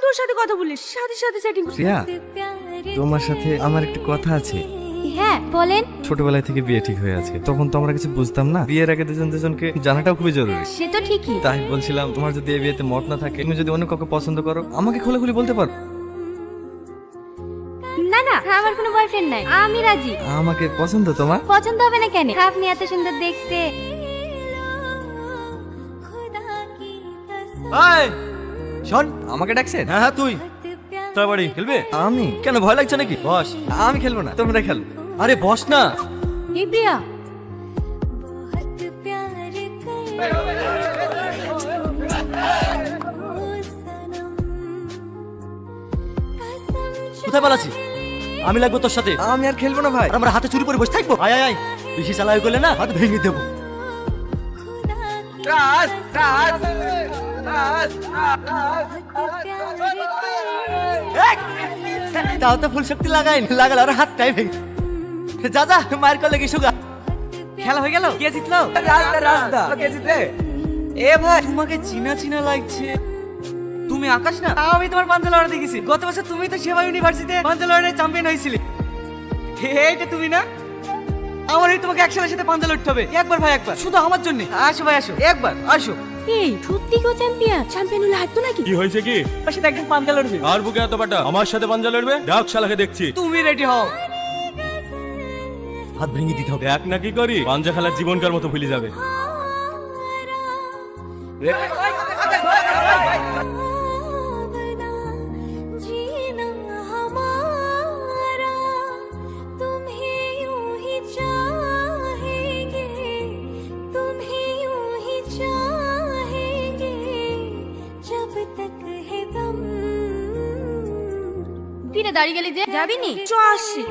তোর সাথে কথা বলিস, সাথে সাথে সেটিং করছিস। রিয়া, তোমার সাথে আমার একটু কথা আছে। হ্যাঁ বলেন। ছোটবেলায় থেকে বিয়ে ঠিক হয়ে আছে, তখন তো আমরা কিছু বুঝতাম না, বিয়ের আগে দুজন দুজনকে জানাটাও খুবই জরুরি। সে তো ঠিকই। তাই বলছিলাম, তোমার যদি এই বিয়েতে মত না থাকে, তুমি যদি অন্য কাউকে পছন্দ করো, আমাকে খোলাখুলি বলতে পারো। না না, আমার কোনো বয়ফ্রেন্ড নাই, আমি রাজি। আমাকে পছন্দ তোমার? পছন্দ হবে না কেন? আপনি এত সুন্দর দেখতে। এই শোন, আমাকে ডাকছেন? হ্যাঁ হ্যাঁ তুই তোর বাড়ি খেলবে? আমি কেন ভয় লাগছে নাকি? বস। আমি খেলবো না, তোমরা খেলো। আরে বস না। এই প্রিয়া, কোথায় পালাচ্ছি? আমি লাগবো তোর সাথে। আমি আর খেলবো না ভাই। আর আমরা হাতে চুরি করে বসে থাকবো? আয় আয় আয়, বেশি চালাই করলে না হাত ভেঙে দেবো। তাও তো ফুল শক্তি লাগাই লাগালে আর হাতটাই ভেঙে। যা যা, মায়ের কলে গিয়ে শুগা। খেলা হয়ে গেল? কে জিতলো? রাজদা। কে জিতলে? এ ভাই, তোমাকে চিনা চিনা লাগছে। তুমি আকাশ না? আমি তোমার পাঞ্জা লড়াই দেখেছি গত বছর। তুমি তো সেবা ইউনিভার্সিটিতে পাঞ্জা লড়াই চ্যাম্পিয়ন হয়েছিলে। এইটা তুমি না? আমার এই তোমাকে একসাথে সাথে পাঞ্জা লড়তে হবে। একবার ভাই, একবার শুধু আমার জন্য। আসো ভাই, আসো একবার, আসো। এই সত্যি গো চ্যাম্পিয়ন? চ্যাম্পিয়ন হলে হাঁটতো নাকি? কি হয়েছে কি? আমার সাথে একদিন পাঞ্জা লড়বে। আর বুকে এত বাটা আমার সাথে পাঞ্জা লড়বে? ডাক শালাকে দেখছি। তুমি রেডি হও। হাত ভেঙে দিতে হবে। এক না কি করি পাঞ্জা খেলার জীবনকার মতো ভুলে যাবে। কিরে দাঁড়িয়ে গেলি যে? যাবি নি? চ আসি।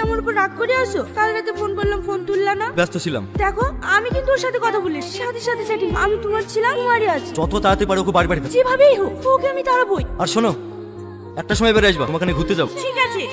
আমার উপর রাগ করে আসো? কাল রাতে ফোন করলাম, ফোন তুললা না। ব্যস্ত ছিলাম। দেখো, আমি কিন্তু ওর সাথে কথা বলি, সাথে সাথে সেটিং। আমি তোমার ছিলাম, তোমারই আছে। যত তাড়াতাড়ি পারো ওকে বাড়ি পাঠিয়ে দাও। যেভাবেই হোক ওকে আমি তাড়াবই। আর শোনো, একটা সময় বেড়ে আসবা, তোমাকে ঘুরতে যাবো। ঠিক আছে।